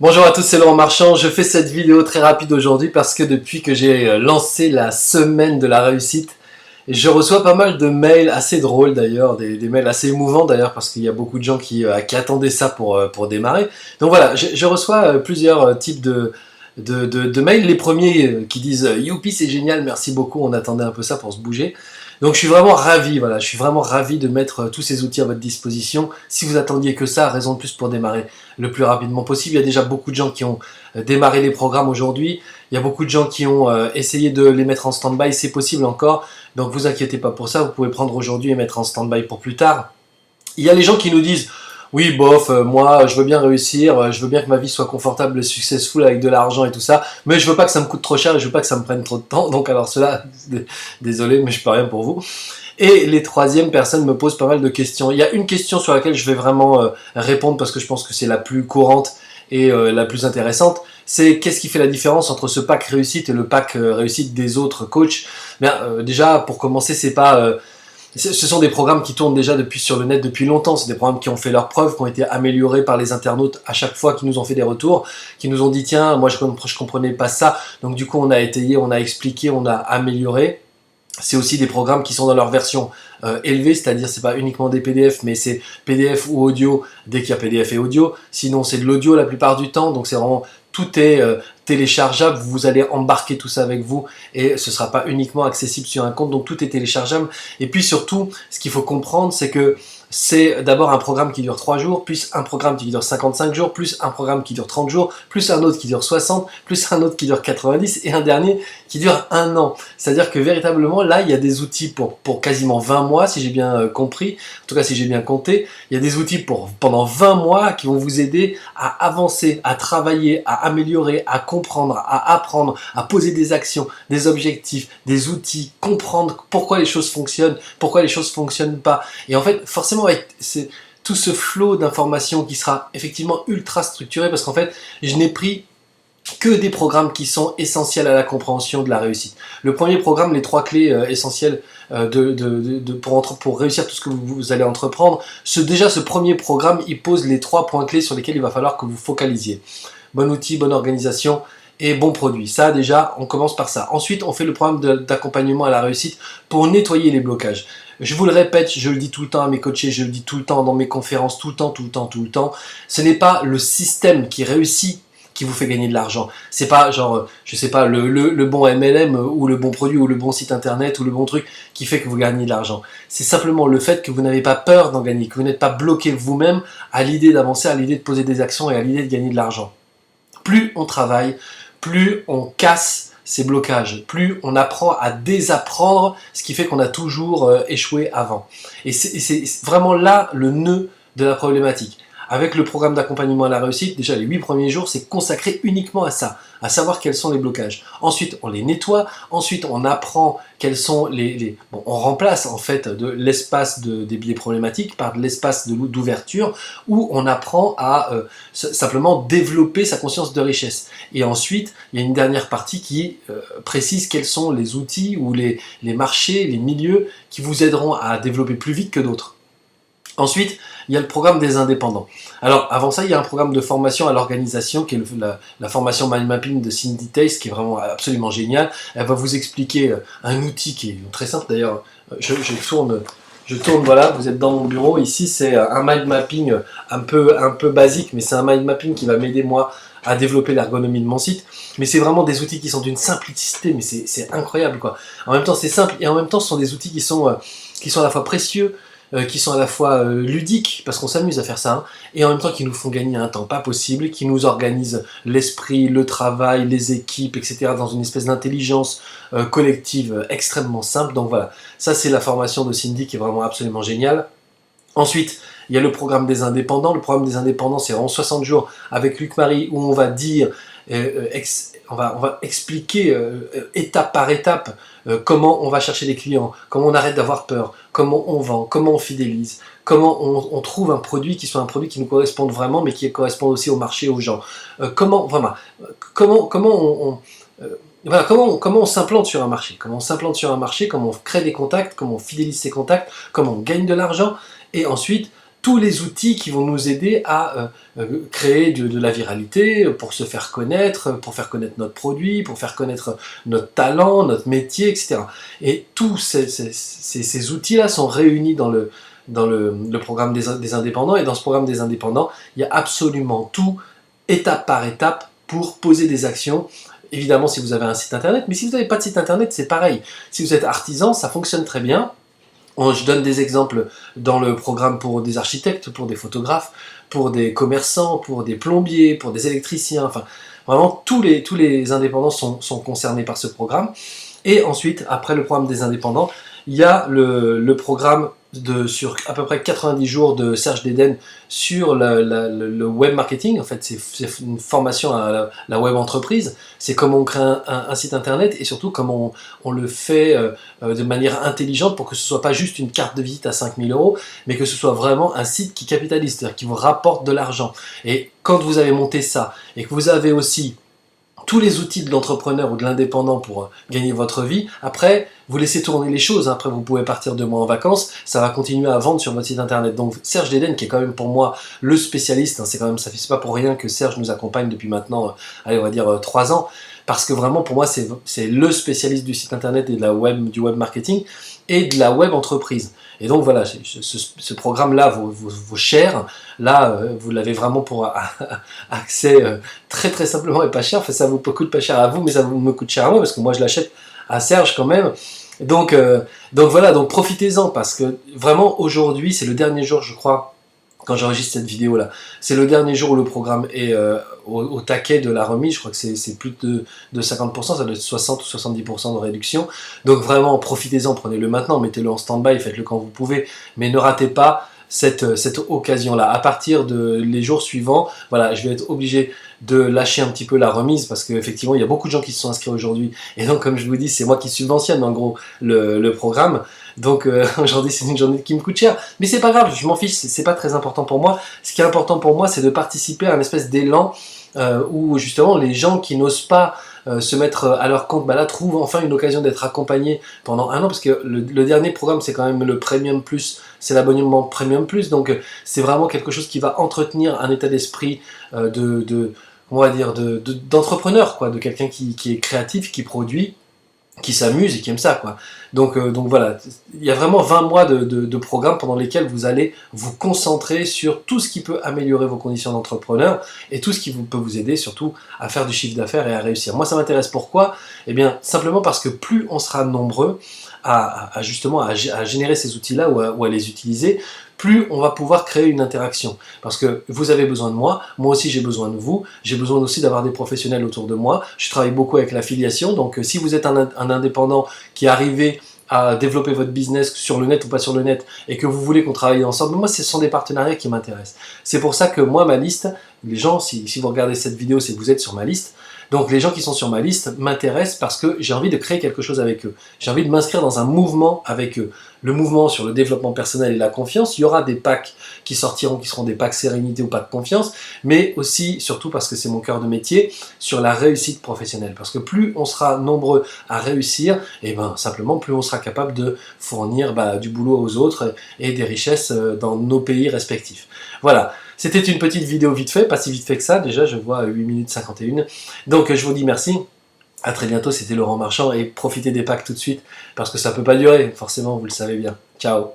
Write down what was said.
Bonjour à tous, c'est Laurent Marchand. Je fais cette vidéo très rapide aujourd'hui parce que depuis que j'ai lancé la semaine de la réussite, je reçois pas mal de mails assez drôles d'ailleurs, des mails assez émouvants d'ailleurs parce qu'il y a beaucoup de gens qui attendaient ça pour démarrer. Donc voilà, je reçois plusieurs types de mails. Les premiers qui disent Youpi, c'est génial, merci beaucoup, on attendait un peu ça pour se bouger. Donc je suis vraiment ravi, voilà, je suis vraiment ravi de mettre tous ces outils à votre disposition. Si vous attendiez que ça, raison de plus pour démarrer le plus rapidement possible. Il y a déjà beaucoup de gens qui ont démarré les programmes aujourd'hui. Il y a beaucoup de gens qui ont essayé de les mettre en stand-by, c'est possible encore. Donc vous inquiétez pas pour ça, vous pouvez prendre aujourd'hui et mettre en stand-by pour plus tard. Il y a les gens qui nous disent oui, bof, moi, je veux bien réussir, je veux bien que ma vie soit confortable, successful avec de l'argent et tout ça, mais je veux pas que ça me coûte trop cher et je veux pas que ça me prenne trop de temps. Donc alors cela, désolé, mais je peux rien pour vous. Et les troisièmes personnes me posent pas mal de questions. Il y a une question sur laquelle je vais vraiment répondre parce que je pense que c'est la plus courante et la plus intéressante. C'est qu'est-ce qui fait la différence entre ce pack réussite et le pack réussite des autres coachs. Bien, déjà, pour commencer, c'est pas ce sont des programmes qui tournent déjà depuis sur le net depuis longtemps. C'est des programmes qui ont fait leurs preuves, qui ont été améliorés par les internautes à chaque fois, qui nous ont fait des retours, qui nous ont dit tiens, moi je comprenais pas ça. Donc du coup on a étayé, on a expliqué, on a amélioré. C'est aussi des programmes qui sont dans leur version élevée, c'est-à-dire c'est pas uniquement des PDF, mais c'est PDF ou audio dès qu'il y a PDF et audio. Sinon c'est de l'audio la plupart du temps, donc c'est vraiment tout est téléchargeable. Vous allez embarquer tout ça avec vous et ce sera pas uniquement accessible sur un compte, donc tout est téléchargeable. Et puis surtout, ce qu'il faut comprendre, c'est que c'est d'abord un programme qui dure 3 jours, plus un programme qui dure 55 jours, plus un programme qui dure 30 jours, plus un autre qui dure 60, plus un autre qui dure 90 et un dernier qui dure 1 an. C'est-à-dire que véritablement, là, il y a des outils pour quasiment 20 mois, si j'ai bien compris, en tout cas si j'ai bien compté, il y a des outils pendant 20 mois qui vont vous aider à avancer, à travailler, à améliorer, à comprendre, à apprendre, à poser des actions, des objectifs, des outils, comprendre pourquoi les choses fonctionnent, pourquoi les choses fonctionnent pas. Et en fait, forcément, avec tout ce flot d'informations qui sera effectivement ultra structuré, parce qu'en fait, je n'ai pris que des programmes qui sont essentiels à la compréhension de la réussite. Le premier programme, les 3 clés essentielles pour réussir tout ce que vous allez entreprendre, déjà ce premier programme, il pose les 3 points clés sur lesquels il va falloir que vous focalisiez. Bon outil, bonne organisation et bon produit. Ça déjà, on commence par ça. Ensuite, on fait le programme d'accompagnement à la réussite pour nettoyer les blocages. Je vous le répète, je le dis tout le temps à mes coachés, je le dis tout le temps dans mes conférences, tout le temps, tout le temps, tout le temps. Ce n'est pas le système qui réussit qui vous fait gagner de l'argent. C'est pas genre, je sais pas, le bon MLM ou le bon produit ou le bon site internet ou le bon truc qui fait que vous gagnez de l'argent. C'est simplement le fait que vous n'avez pas peur d'en gagner, que vous n'êtes pas bloqué vous-même à l'idée d'avancer, à l'idée de poser des actions et à l'idée de gagner de l'argent. Plus on travaille, plus on casse ces blocages, plus on apprend à désapprendre ce qui fait qu'on a toujours échoué avant. Et c'est vraiment là le nœud de la problématique. Avec le programme d'accompagnement à la réussite, déjà les 8 premiers jours, c'est consacré uniquement à ça, à savoir quels sont les blocages. Ensuite, on les nettoie, ensuite on apprend quels sont Bon, on remplace en fait l'espace des biais problématiques par de l'espace d'ouverture où on apprend à simplement développer sa conscience de richesse. Et ensuite, il y a une dernière partie qui précise quels sont les outils ou les marchés, les milieux qui vous aideront à développer plus vite que d'autres. Ensuite, il y a le programme des indépendants. Alors, avant ça, il y a un programme de formation à l'organisation qui est la formation Mind Mapping de Cindy Tace, qui est vraiment absolument géniale. Elle va vous expliquer un outil qui est très simple. D'ailleurs, je tourne, voilà, vous êtes dans mon bureau. Ici, c'est un mind mapping un peu basique, mais c'est un mind mapping qui va m'aider, moi, à développer l'ergonomie de mon site. Mais c'est vraiment des outils qui sont d'une simplicité, mais c'est incroyable, quoi. En même temps, c'est simple, et en même temps, ce sont des outils qui sont à la fois précieux, qui sont à la fois ludiques, parce qu'on s'amuse à faire ça, hein, et en même temps qui nous font gagner un temps pas possible, qui nous organisent l'esprit, le travail, les équipes, etc. dans une espèce d'intelligence collective extrêmement simple. Donc voilà, ça c'est la formation de Cindy qui est vraiment absolument géniale. Ensuite, il y a le programme des indépendants. Le programme des indépendants, c'est vraiment 60 jours avec Luc Marie, où on va dire, on va expliquer étape par étape comment on va chercher des clients, comment on arrête d'avoir peur, comment on vend, comment on fidélise, comment on trouve un produit qui soit un produit qui nous corresponde vraiment, mais qui corresponde aussi au marché, aux gens. Comment on s'implante sur un marché, comment on crée des contacts, comment on fidélise ses contacts, comment on gagne de l'argent, et ensuite, tous les outils qui vont nous aider à créer de la viralité, pour se faire connaître notre produit, pour faire connaître notre talent, notre métier, etc. Et tous ces outils-là sont réunis dans le programme des indépendants, et dans ce programme des indépendants, il y a absolument tout, étape par étape, pour poser des actions. Évidemment, si vous avez un site internet, mais si vous n'avez pas de site internet, c'est pareil. Si vous êtes artisan, ça fonctionne très bien. Je donne des exemples dans le programme pour des architectes, pour des photographes, pour des commerçants, pour des plombiers, pour des électriciens, enfin vraiment tous les indépendants sont concernés par ce programme. Et ensuite, après le programme des indépendants, il y a le programme sur à peu près 90 jours de Serge Dédenne sur le web marketing. En fait, c'est une formation à la web entreprise. C'est comment on crée un site internet, et surtout comment on le fait de manière intelligente pour que ce soit pas juste une carte de visite à 5000 €, mais que ce soit vraiment un site qui capitalise, c'est-à-dire qui vous rapporte de l'argent. Et quand vous avez monté ça, et que vous avez aussi tous les outils de l'entrepreneur ou de l'indépendant pour gagner votre vie, après, vous laissez tourner les choses, après vous pouvez partir 2 mois en vacances, ça va continuer à vendre sur votre site internet. Donc Serge Dédenne, qui est quand même pour moi le spécialiste, hein, c'est pas pour rien que Serge nous accompagne depuis maintenant, allez, on va dire 3 ans, parce que vraiment pour moi c'est le spécialiste du site internet et du web marketing et de la web entreprise. Et donc voilà, ce programme-là vaut cher. Là, vous l'avez vraiment pour accès très très simplement et pas cher. Enfin, ça vous coûte pas cher à vous, mais ça me coûte cher à moi, parce que moi je l'achète à Serge quand même. Donc voilà, donc profitez-en, parce que vraiment aujourd'hui, c'est le dernier jour, je crois, quand j'enregistre cette vidéo là, c'est le dernier jour où le programme est au taquet de la remise. Je crois que c'est plus de 50%, ça doit être 60 ou 70% de réduction. Donc vraiment, profitez-en, prenez-le maintenant, mettez-le en stand-by, faites-le quand vous pouvez, mais ne ratez pas cette occasion-là. À partir les jours suivants, voilà, je vais être obligé de lâcher un petit peu la remise, parce qu'effectivement, il y a beaucoup de gens qui se sont inscrits aujourd'hui, et donc comme je vous dis, c'est moi qui subventionne en gros le programme. Donc aujourd'hui, c'est une journée qui me coûte cher, mais c'est pas grave, je m'en fiche, c'est pas très important pour moi. Ce qui est important pour moi, c'est de participer à une espèce d'élan où justement les gens qui n'osent pas se mettre à leur compte, là, trouvent enfin une occasion d'être accompagnés pendant 1 an, parce que le dernier programme, c'est quand même le Premium Plus, c'est l'abonnement Premium Plus, donc c'est vraiment quelque chose qui va entretenir un état d'esprit on va dire d'entrepreneur, quoi, de quelqu'un qui est créatif, qui produit, qui s'amuse et qui aime ça, quoi. Donc voilà, il y a vraiment 20 mois de programme pendant lesquels vous allez vous concentrer sur tout ce qui peut améliorer vos conditions d'entrepreneur, et tout ce qui peut vous aider surtout à faire du chiffre d'affaires et à réussir. Moi, ça m'intéresse. Pourquoi? Eh bien, simplement parce que plus on sera nombreux justement à générer ces outils-là ou à les utiliser, plus on va pouvoir créer une interaction. Parce que vous avez besoin de moi aussi j'ai besoin de vous, j'ai besoin aussi d'avoir des professionnels autour de moi. Je travaille beaucoup avec l'affiliation, donc si vous êtes un indépendant qui est arrivé à développer votre business sur le net ou pas sur le net, et que vous voulez qu'on travaille ensemble, moi, ce sont des partenariats qui m'intéressent. C'est pour ça que moi, ma liste, les gens, si vous regardez cette vidéo, c'est que vous êtes sur ma liste. Donc les gens qui sont sur ma liste m'intéressent parce que j'ai envie de créer quelque chose avec eux. J'ai envie de m'inscrire dans un mouvement avec eux. Le mouvement sur le développement personnel et la confiance, il y aura des packs qui sortiront, qui seront des packs sérénité ou packs confiance, mais aussi, surtout parce que c'est mon cœur de métier, sur la réussite professionnelle. Parce que plus on sera nombreux à réussir, et ben simplement plus on sera capable de fournir du boulot aux autres et des richesses dans nos pays respectifs. Voilà. C'était une petite vidéo vite fait, pas si vite fait que ça, déjà je vois 8 minutes 51. Donc je vous dis merci, à très bientôt, c'était Laurent Marchand, et profitez des packs tout de suite, parce que ça peut pas durer, forcément, vous le savez bien. Ciao.